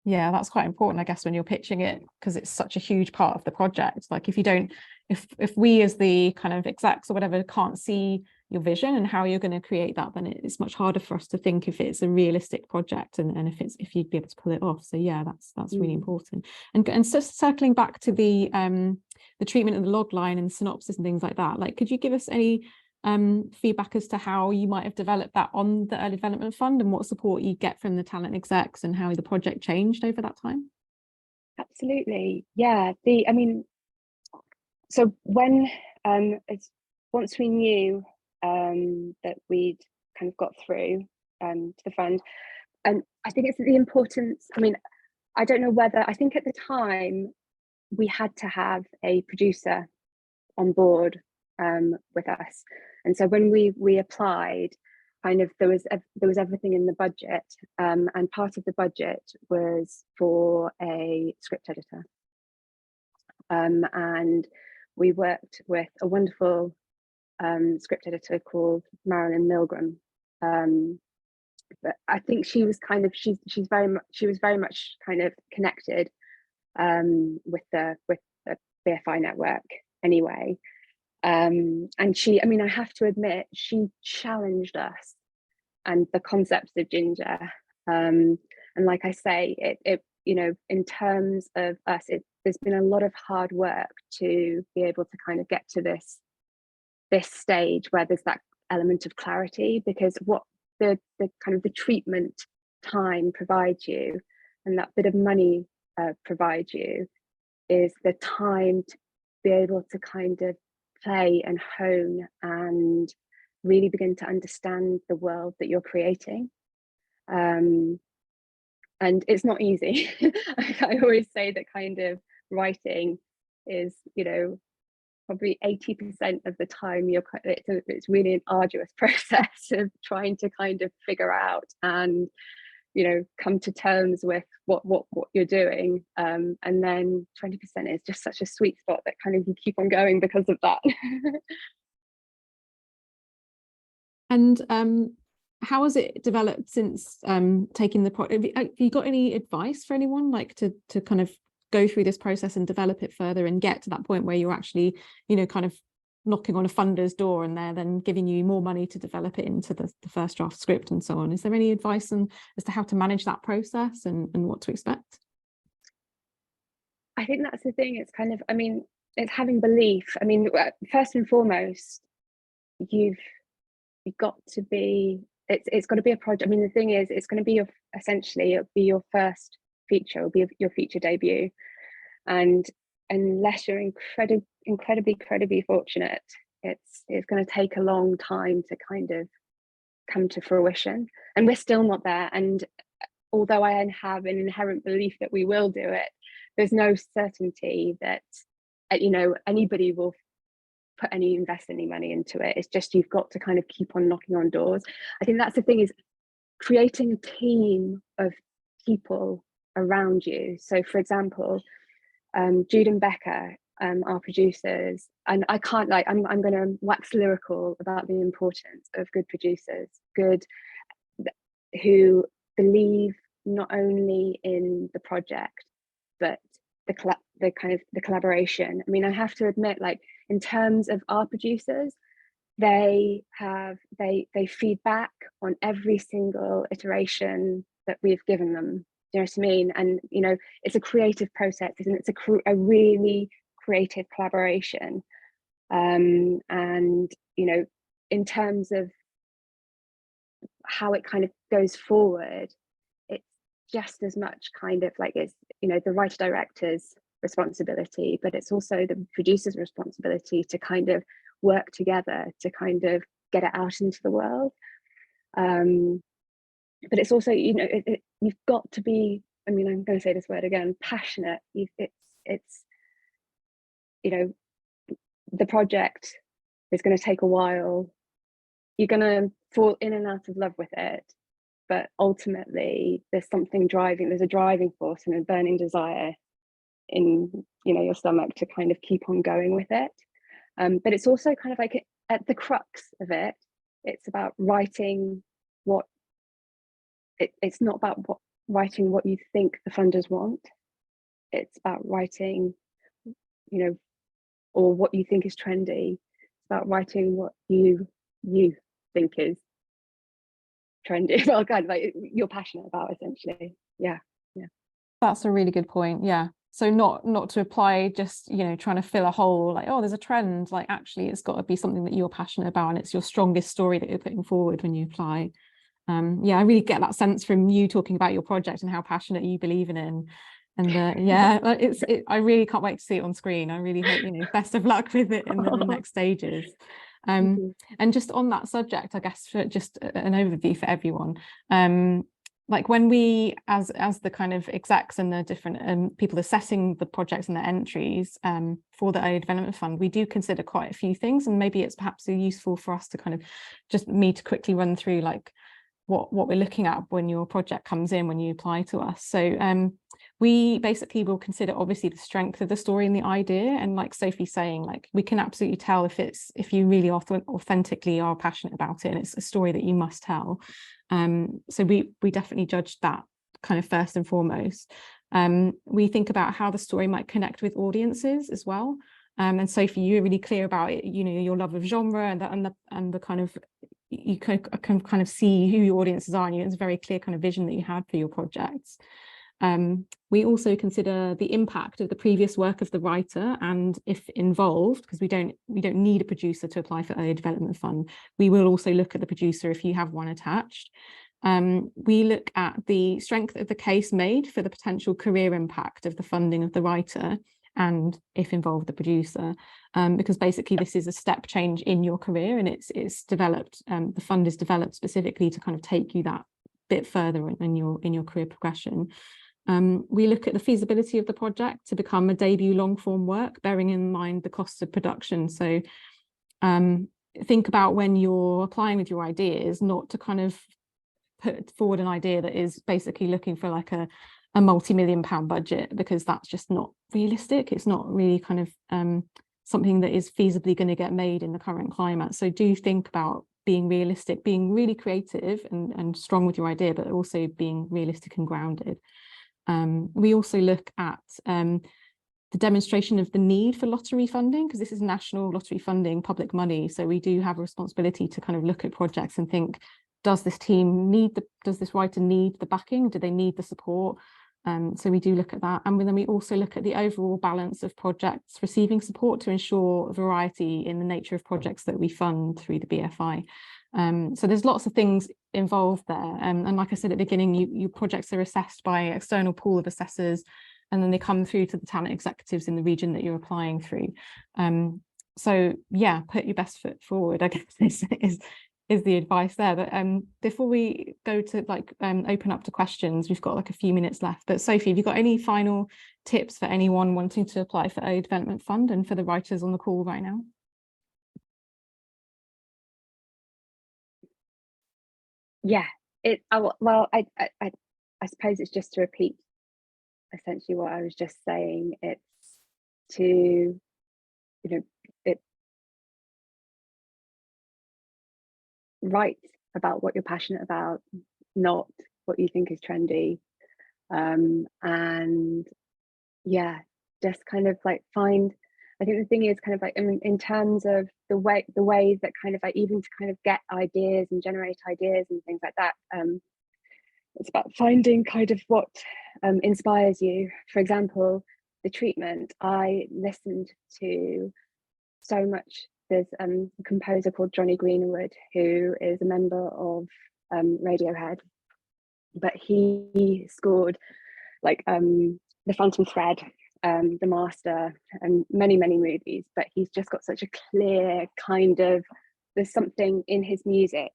A: Yeah, that's quite important, I guess, when you're pitching it, because it's such a huge part of the project. Like, if you don't, if we as the kind of execs or whatever can't see your vision and how you're going to create that, then it's much harder for us to think if it's a realistic project, and if you'd be able to pull it off. So yeah, that's really important. And so circling back to the treatment of the log line and synopsis and things like that, like, could you give us any feedback as to how you might have developed that on the early development fund, and what support you get from the talent execs, and how the project changed over that time?
B: Absolutely, yeah. I mean, so when once we knew that we'd kind of got through to the fund, and I think it's the importance. I mean, I don't know whether, I think at the time we had to have a producer on board with us, and so when we applied, kind of there was everything in the budget, and part of the budget was for a script editor, and we worked with a wonderful script editor called Marilyn Milgram. But I think she was kind of, she was very much kind of connected with the BFI network anyway. And she, I mean, I have to admit, she challenged us and the concepts of ginger. And like I say, it you know, in terms of us, there's been a lot of hard work to be able to kind of get to this stage where there's that element of clarity, because what the kind of the treatment time provides you, and that bit of money provides you, is the time to be able to kind of play and hone and really begin to understand the world that you're creating. And it's not easy. I always say that kind of writing is, you know, probably 80% of the time it's really an arduous process of trying to kind of figure out and, you know, come to terms with what you're doing, and then 20% is just such a sweet spot that kind of you keep on going because of that.
A: And how has it developed since taking the project? Have you got any advice for anyone, like to kind of go through this process and develop it further and get to that point where you're actually, you know, kind of knocking on a funder's door and they're then giving you more money to develop it into the first draft script and so on? Is there any advice as to how to manage that process and what to expect?
B: I think that's the thing. It's kind of, I mean, it's having belief. I mean, first and foremost, you've got to be, it's got to be a project. I mean, the thing is, it's going to be it'll be your first feature, it'll be your feature debut, and unless you're incredibly fortunate, it's going to take a long time to kind of come to fruition, and we're still not there. And although I have an inherent belief that we will do it, there's no certainty that, you know, anybody will invest any money into it. It's just you've got to kind of keep on knocking on doors. I think that's the thing, is creating a team of people around you. So for example, Jude and Becca, our producers, and I can't, like, I'm going to wax lyrical about the importance of good producers, who believe not only in the project but the kind of the collaboration. I mean, I have to admit, like, in terms of our producers, they feed back on every single iteration that we've given them. Do you know what I mean? And you know, it's a creative process, isn't it? It's a really creative collaboration. And you know, in terms of how it kind of goes forward, it's just as much kind of like, it's, you know, the writer director's responsibility, but it's also the producer's responsibility to kind of work together to kind of get it out into the world. But it's also, you know, you've got to be, I mean, I'm going to say this word again, passionate. It's you know, the project is going to take a while. You're going to fall in and out of love with it, but ultimately there's something driving, there's a driving force and a burning desire in, you know, your stomach to kind of keep on going with it. But it's also kind of like, at the crux of it, it's about writing what it's not about writing what you think the funders want. It's about writing, you know, or what you think is trendy. It's about writing what you think is trendy. Well, kind of like you're passionate about, essentially. Yeah.
A: That's a really good point. Yeah. So not to apply just, you know, trying to fill a hole, like, oh, there's a trend. Like, actually, it's got to be something that you're passionate about, and it's your strongest story that you're putting forward when you apply. Yeah, I really get that sense from you talking about your project and how passionate you believe in it. And yeah, I really can't wait to see it on screen. I really hope, you know, best of luck with it in the next stages. And just on that subject, I guess, for just an overview for everyone, like when we, as the kind of execs and the different people assessing the projects and the entries for the early development fund, we do consider quite a few things, and maybe it's perhaps useful for us to kind of just me to quickly run through like what we're looking at when your project comes in, when you apply to us. So we basically will consider obviously the strength of the story and the idea, and like Sophie's saying, like, we can absolutely tell if you really authentically are passionate about it and it's a story that you must tell. So we definitely judge that kind of first and foremost. We think about how the story might connect with audiences as well. And Sophie, you're really clear about it, you know, your love of genre and the kind of, you can kind of see who your audiences are, and it's a very clear kind of vision that you had for your projects. We also consider the impact of the previous work of the writer, and if involved, because we don't need a producer to apply for early development fund, we will also look at the producer if you have one attached. We look at the strength of the case made for the potential career impact of the funding of the writer, and if involved, the producer, because basically this is a step change in your career, and it's developed, the fund is developed specifically to kind of take you that bit further in your career progression. We look at the feasibility of the project to become a debut long form work, bearing in mind the costs of production. So think about when you're applying with your ideas, not to kind of put forward an idea that is basically looking for like a multi-million-pound budget, because that's just not realistic. It's not really kind of something that is feasibly going to get made in the current climate. So do think about being realistic, being really creative and strong with your idea, but also being realistic and grounded. We also look at the demonstration of the need for lottery funding, because this is national lottery funding, public money. So we do have a responsibility to kind of look at projects and think, does this writer need the backing? Do they need the support? So we do look at that. And then we also look at the overall balance of projects receiving support to ensure variety in the nature of projects that we fund through the BFI. So there's lots of things involved there. And like I said at the beginning, your projects are assessed by an external pool of assessors, and then they come through to the talent executives in the region that you're applying through. So yeah, put your best foot forward, I guess is the advice there. But before we go to like open up to questions, we've got like a few minutes left. But Sophie, have you got any final tips for anyone wanting to apply for early development fund and for the writers on the call right now?
B: yeah, well, I suppose it's just to repeat essentially what I was just saying. It's to, you know, it write about what you're passionate about, not what you think is trendy. And yeah, just kind of like find, I think the thing is kind of like in terms of the ways that kind of like even to kind of get ideas and generate ideas and things like that, it's about finding kind of what inspires you. For example, the treatment, I listened to so much. There's a composer called Johnny Greenwood, who is a member of Radiohead, but he scored like The Phantom Thread, The Master, and many movies. But he's just got such a clear kind of, there's something in his music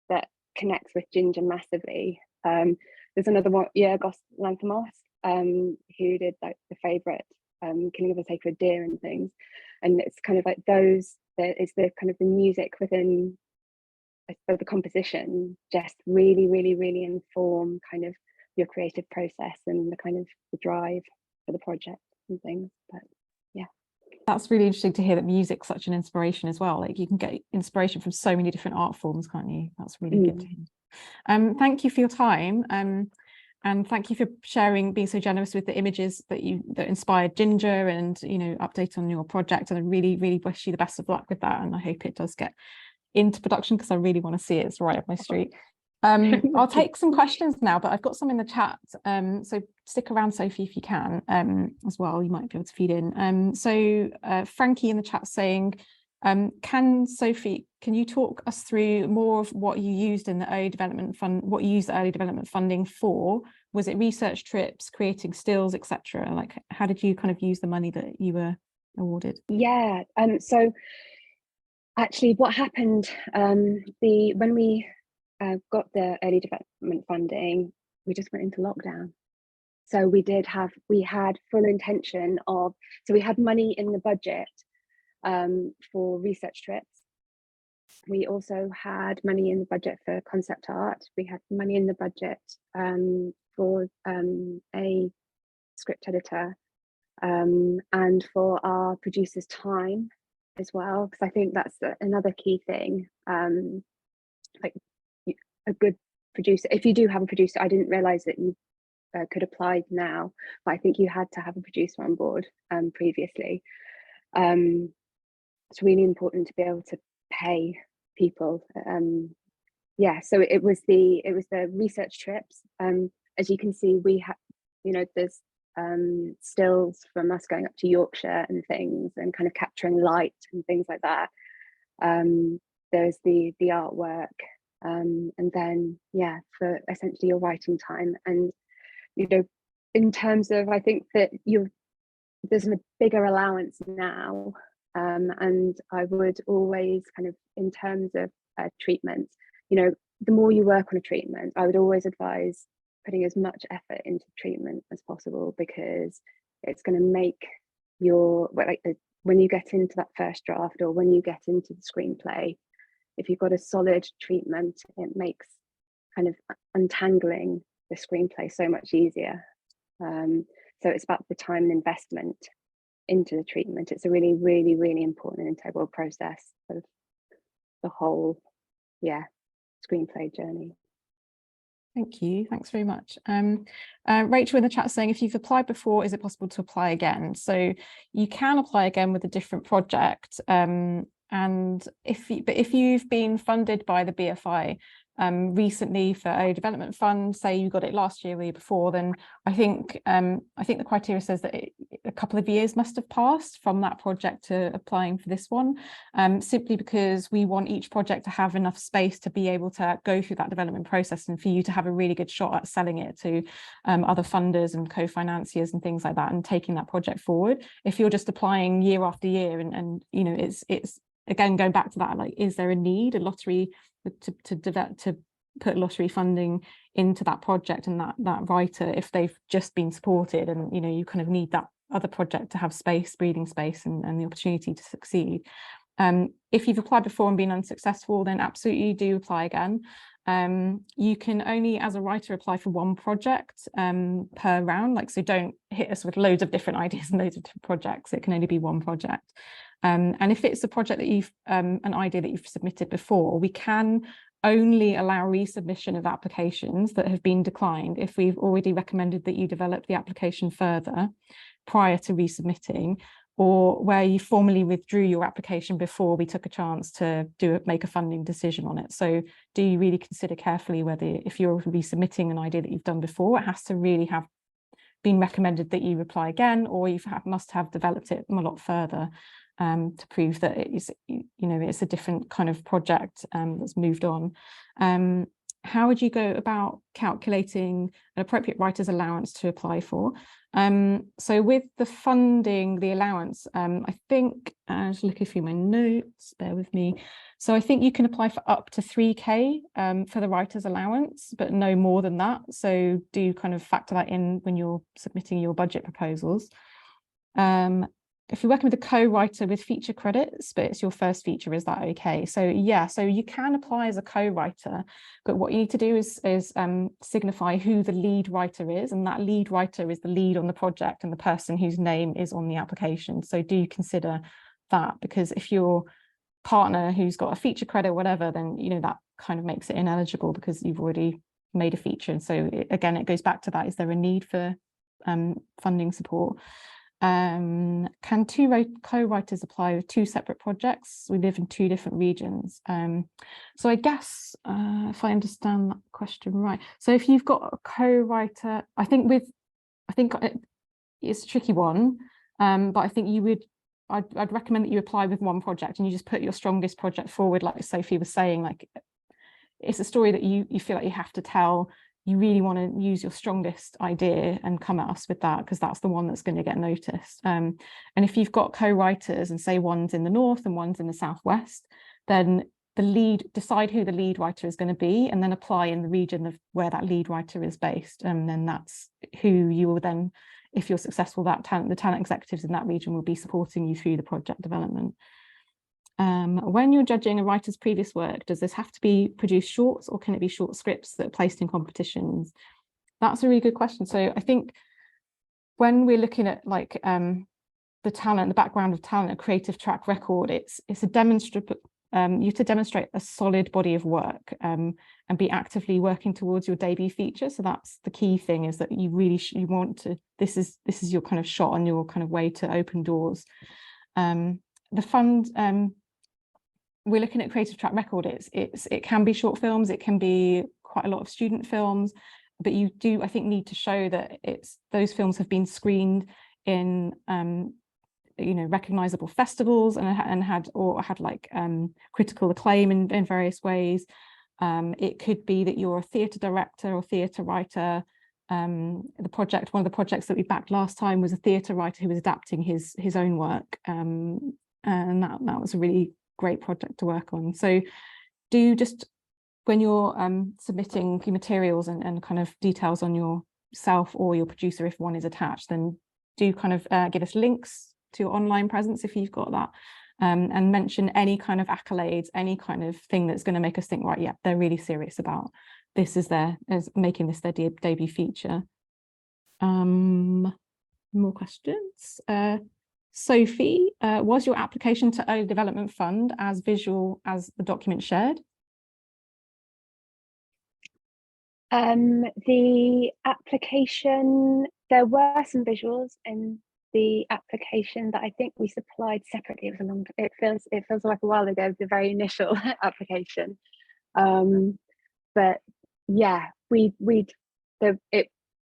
B: that connects with Ginger massively. There's another one, Yorgos Lanthimos, who did like The Favourite, Killing of a Sacred Deer and things. And it's kind of like those, it's the kind of the music within, I suppose, the composition just really inform kind of your creative process and the kind of the drive for the project and things. But yeah,
A: that's really interesting to hear that music's such an inspiration as well. Like you can get inspiration from so many different art forms, can't you? That's really good to hear. Thank you for your time, and thank you for sharing, being so generous with the images that inspired Ginger, and update on your project. And I really wish you the best of luck with that, and I hope it does get into production, because I really want to see it. It's right up my street. I'll take some questions now, but I've got some in the chat, so stick around, Sophie, if you can, as well. You might be able to feed in. So Frankie in the chat saying, Sophie, can you talk us through more of what you used in the early development fund, what you used the early development funding for? Was it research trips, creating stills, etc.? Like, how did you kind of use the money that you were awarded?
B: Yeah, so actually what happened, when we got the early development funding, we just went into lockdown. So we had full intention of, so we had money in the budget for research trips. We also had money in the budget for concept art. We had money in the budget for a script editor, and for our producer's time as well, because I think that's another key thing. Like a good producer, if you do have a producer, I didn't realize that you could apply now, but I think you had to have a producer on board previously. It's really important to be able to pay people. Yeah, so it was the research trips. As you can see, we have, there's stills from us going up to Yorkshire and things, and kind of capturing light and things like that. There's the artwork, and then for essentially your writing time. And in terms of, I think that there's a bigger allowance now, and I would always kind of, in terms of treatments, the more you work on a treatment, I would always advise putting as much effort into treatment as possible, because it's going to make when you get into that first draft, or when you get into the screenplay, if you've got a solid treatment, it makes kind of untangling the screenplay so much easier. So it's about the time and investment into the treatment. It's a really important and integral process of the whole screenplay journey.
A: Thank you. Thanks very much. Rachel in the chat saying, if you've applied before, is it possible to apply again? So you can apply again with a different project. And if you've been funded by the BFI recently for early development fund, say you got it last year or the year before, then I think the criteria says that a couple of years must have passed from that project to applying for this one, simply because we want each project to have enough space to be able to go through that development process, and for you to have a really good shot at selling it to other funders and co-financiers and things like that, and taking that project forward. If you're just applying year after year, and it's again going back to that, like, is there a need, a lottery to put lottery funding into that project and that writer, if they've just been supported, and you kind of need that other project to have space, breathing space, and the opportunity to succeed. If you've applied before and been unsuccessful, then absolutely do apply again. You can only, as a writer, apply for one project per round. Like, so don't hit us with loads of different ideas and loads of different projects. It can only be one project. And if it's a project that you've, an idea that you've submitted before, we can only allow resubmission of applications that have been declined if we've already recommended that you develop the application further prior to resubmitting, or where you formally withdrew your application before we took a chance to make a funding decision on it. So do you really consider carefully whether, if you're resubmitting an idea that you've done before, it has to really have been recommended that you apply again, or you must have developed it a lot further to prove that it is, it's a different kind of project that's moved on. How would you go about calculating an appropriate writer's allowance to apply for? So with the funding, the allowance, I think, just looking through my notes, bear with me. So I think you can apply for up to 3K for the writer's allowance, but no more than that. So do kind of factor that in when you're submitting your budget proposals. If you're working with a co-writer with feature credits, but it's your first feature, is that okay? So yeah, so you can apply as a co-writer, but what you need to do is signify who the lead writer is, and that lead writer is the lead on the project and the person whose name is on the application. So do consider that, because if your partner who's got a feature credit or whatever, then that kind of makes it ineligible because you've already made a feature. And so again, it goes back to that: is there a need for funding support? Can two co-writers apply with two separate projects? We live in two different regions. So I guess if I understand that question right, so if you've got a co-writer, I think it's a tricky one, but I think I'd recommend that you apply with one project and you just put your strongest project forward, like Sophie was saying. Like, it's a story that you feel like you have to tell. You really want to use your strongest idea and come at us with that, because that's the one that's going to get noticed. And if you've got co-writers, and say one's in the north and one's in the southwest, then decide who the lead writer is going to be, and then apply in the region of where that lead writer is based. And then that's who you will then, if you're successful, the talent executives in that region will be supporting you through the project development. When you're judging a writer's previous work, does this have to be produced shorts, or can it be short scripts that are placed in competitions? That's a really good question. So I think when we're looking at like the talent, the background of talent, a creative track record, it's a demonstrable. You have to demonstrate a solid body of work and be actively working towards your debut feature. So that's the key thing, is that you really you want to. This is your kind of shot on your kind of way to open doors. The fund. We're looking at creative track record. It can be short films, it can be quite a lot of student films, but you do, I think, need to show that those films have been screened in recognizable festivals and had like critical acclaim in various ways. It could be that you're a theatre director or theatre writer. One of the projects that we backed last time was a theatre writer who was adapting his own work, and that was a really great project to work on. So do just, when you're submitting your materials and kind of details on yourself or your producer, if one is attached, then do kind of give us links to your online presence if you've got that, and mention any kind of accolades, any kind of thing that's going to make us think, right, yeah, they're really serious about this, as making this their debut feature. More questions? Sophie, was your application to Early Development Fund as visual as the document shared?
B: The application, there were some visuals in the application that I think we supplied separately. It was it feels like a while ago, the very initial application. But yeah, it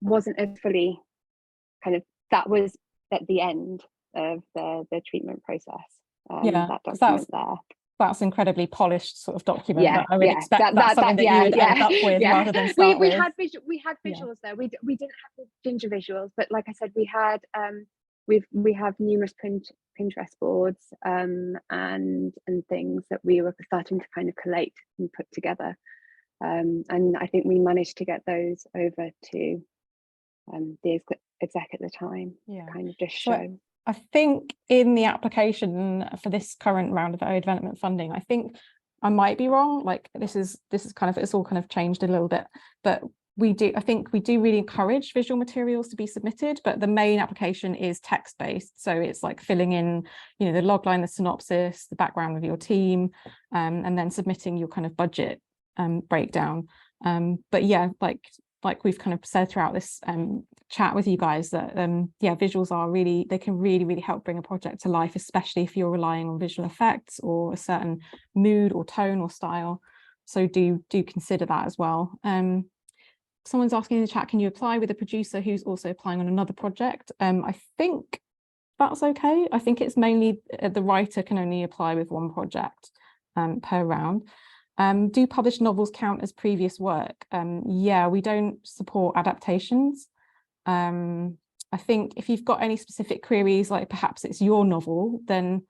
B: wasn't as fully kind of, that was at the end of the treatment process.
A: Yeah,
B: that document
A: that's incredibly polished sort of document.
B: Yeah,
A: that I would expect that's something that you would end up with rather than start
B: we
A: with.
B: had visuals there. We didn't have the ginger visuals, but like I said, we had we have numerous Pinterest boards and things that we were starting to kind of collate and put together. And I think we managed to get those over to the exec at the time, to kind of just show.
A: I think in the application for this current round of early development funding, I think I might be wrong, like this is kind of, it's all kind of changed a little bit, but I think we do really encourage visual materials to be submitted, but the main application is text-based. So it's like filling in, you know, the logline, the synopsis, the background of your team, and then submitting your kind of budget breakdown. But yeah, like we've kind of said throughout this chat with you guys, that yeah, visuals are really, they can really help bring a project to life, especially if you're relying on visual effects or a certain mood or tone or style. So do consider that as well. Someone's asking in the chat, can you apply with a producer who's also applying on another project? I think that's okay. I think it's mainly the writer can only apply with one project per round. Do published novels count as previous work? Yeah, we don't support adaptations. I think if you've got any specific queries, like perhaps it's your novel, then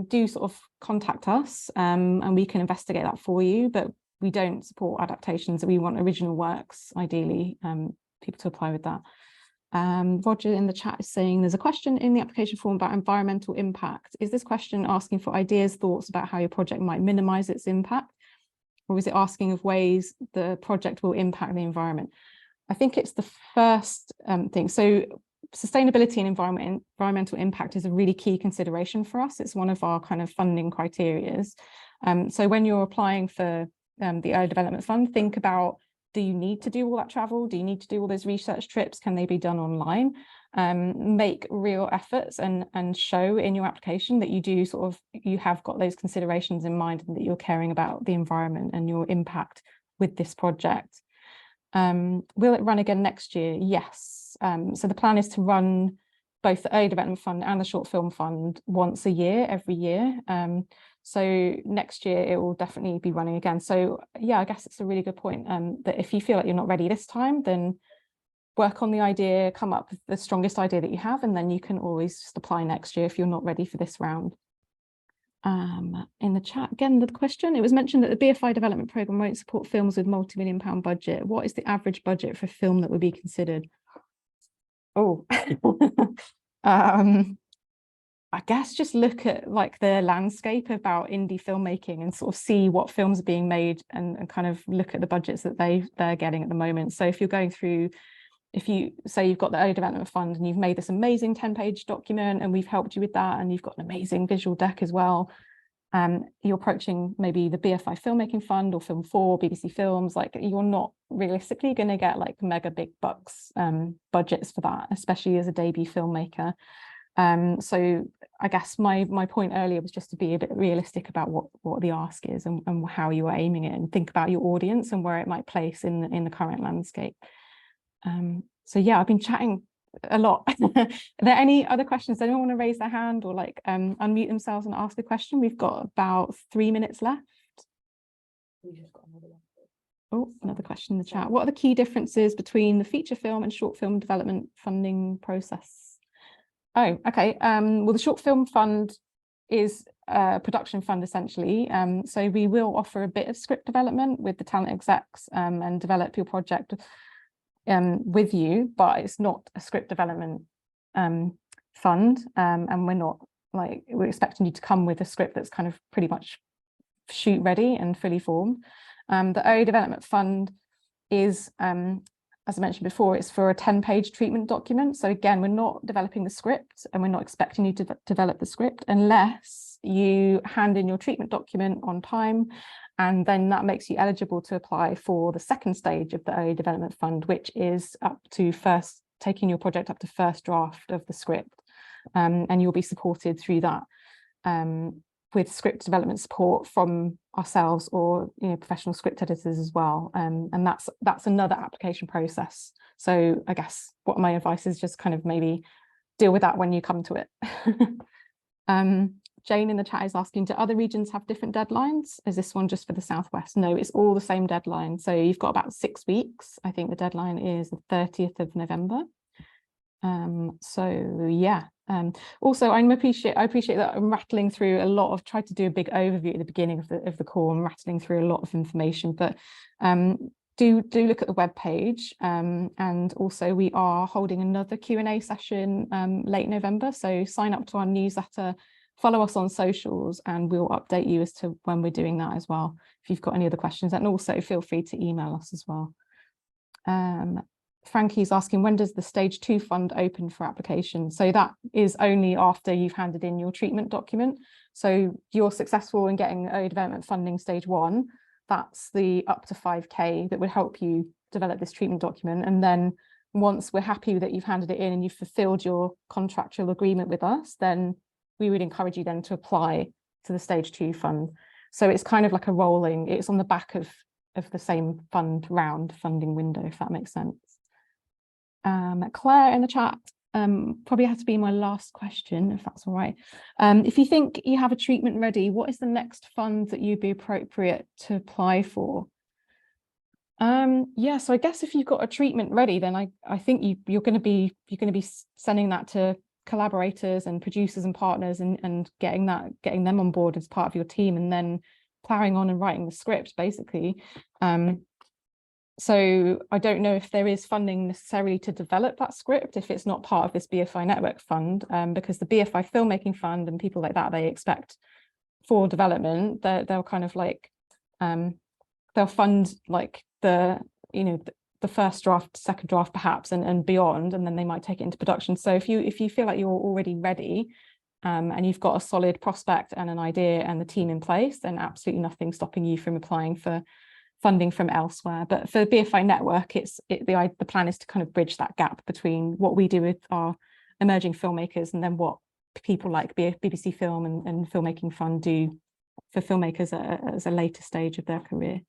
A: do sort of contact us and we can investigate that for you. But we don't support adaptations. We want original works, ideally, people to apply with that. Roger in the chat is saying there's a question in the application form about environmental impact. Is this question asking for ideas, thoughts about how your project might minimize its impact? Or is it asking of ways the project will impact the environment? I think it's the first thing. So sustainability and environmental impact is a really key consideration for us. It's one of our kind of funding criteria. So when you're applying for the early development fund, think about, do you need to do all that travel? Do you need to do all those research trips? Can they be done online? Make real efforts and show in your application that you do sort of, you have got those considerations in mind and that you're caring about the environment and your impact with this project. Will it run again next year? Yes. So the plan is to run both the early development fund and the short film fund once a year, every year. So next year it will definitely be running again. So yeah, I guess it's a really good point, that if you feel like you're not ready this time, then work on the idea, come up with the strongest idea that you have, and then you can always just apply next year if you're not ready for this round. In the chat again, the question, it was mentioned that the BFI development programme won't support films with multi-million-pound budget. What is the average budget for a film that would be considered? Oh, I guess just look at like the landscape about indie filmmaking and sort of see what films are being made and kind of look at the budgets that they're getting at the moment. So if you're going through, if you say you've got the early development fund and you've made this amazing 10-page document and we've helped you with that, and you've got an amazing visual deck as well, you're approaching maybe the BFI filmmaking fund or Film 4, BBC Films, like you're not realistically going to get like mega big bucks budgets for that, especially as a debut filmmaker. So I guess my point earlier was just to be a bit realistic about what the ask is and how you are aiming it, and think about your audience and where it might place in the current landscape. So yeah, I've been chatting a lot. Are there any other questions? Does anyone want to raise their hand or like unmute themselves and ask a question? We've got about 3 minutes left. Oh, another question in the chat. What are the key differences between the feature film and short film development funding process? Oh, okay. Well, the short film fund is a production fund essentially. So we will offer a bit of script development with the talent execs and develop your project with you, but it's not a script development fund, and we're expecting you to come with a script that's kind of pretty much shoot ready and fully formed. The early development fund is, as I mentioned before, it's for a 10-page treatment document. So again, we're not developing the script and we're not expecting you to develop the script unless you hand in your treatment document on time. And then that makes you eligible to apply for the second stage of the early development fund, which is up to taking your project up to first draft of the script. And you'll be supported through that with script development support from ourselves or professional script editors as well. And that's another application process. So I guess what my advice is just kind of maybe deal with that when you come to it. Jane in the chat is asking, do other regions have different deadlines? Is this one just for the Southwest? No, it's all the same deadline. So you've got about 6 weeks. I think the deadline is the 30th of November. So yeah. Also, I appreciate that I'm rattling through a lot of, tried to do a big overview at the beginning of the call. I'm rattling through a lot of information, but do look at the webpage. And also we are holding another Q&A session late November. So sign up to our newsletter follow us on socials and we'll update you as to when we're doing that as well, if you've got any other questions. And also feel free to email us as well. Frankie's asking, when does the stage 2 fund open for application? So that is only after you've handed in your treatment document. So you're successful in getting early development funding stage 1. That's the up to 5k that would help you develop this treatment document. And then once we're happy that you've handed it in and you've fulfilled your contractual agreement with us, then we would encourage you then to apply to the stage 2 fund. So it's kind of like a rolling, it's on the back of the same funding window, if that makes sense. Claire in the chat, probably has to be my last question, if that's all right. If you think you have a treatment ready, what is the next fund that you'd be appropriate to apply for? Yeah, so I guess if you've got a treatment ready, then I think you're going to be sending that to collaborators and producers and partners and getting them on board as part of your team, and then plowing on and writing the script basically. So I don't know if there is funding necessarily to develop that script if it's not part of this BFI network fund, because the BFI filmmaking fund and people like that, they expect for development, they'll kind of like they'll fund like the first draft, second draft perhaps, and beyond, and then they might take it into production. So if you feel like you're already ready and you've got a solid prospect and an idea and the team in place, then absolutely nothing stopping you from applying for funding from elsewhere. But for the BFI network, the plan is to kind of bridge that gap between what we do with our emerging filmmakers and then what people like BBC Film and Filmmaking Fund do for filmmakers at a later stage of their career.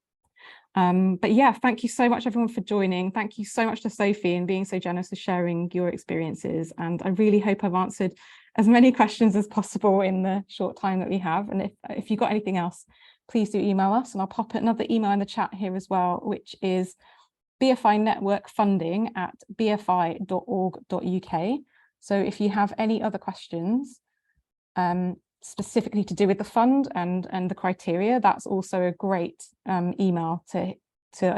A: But yeah, thank you so much everyone for joining. Thank you so much to Sophie and being so generous with sharing your experiences. And I really hope I've answered as many questions as possible in the short time that we have. And if you've got anything else, please do email us, and I'll pop another email in the chat here as well, which is bfinetworkfunding@bfi.org.uk. So if you have any other questions specifically to do with the fund and the criteria, that's also a great email to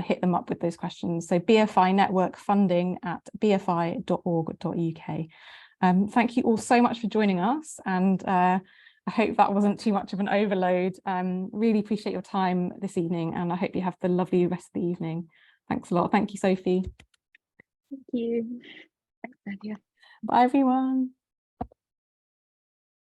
A: hit them up with those questions. So bfinetworkfunding@bfi.org.uk. Thank you all so much for joining us, and I hope that wasn't too much of an overload. Really appreciate your time this evening, and I hope you have the lovely rest of the evening. Thanks a lot. Thank you, Sophie.
B: Thank you. Thanks, Nadia.
A: Bye, everyone.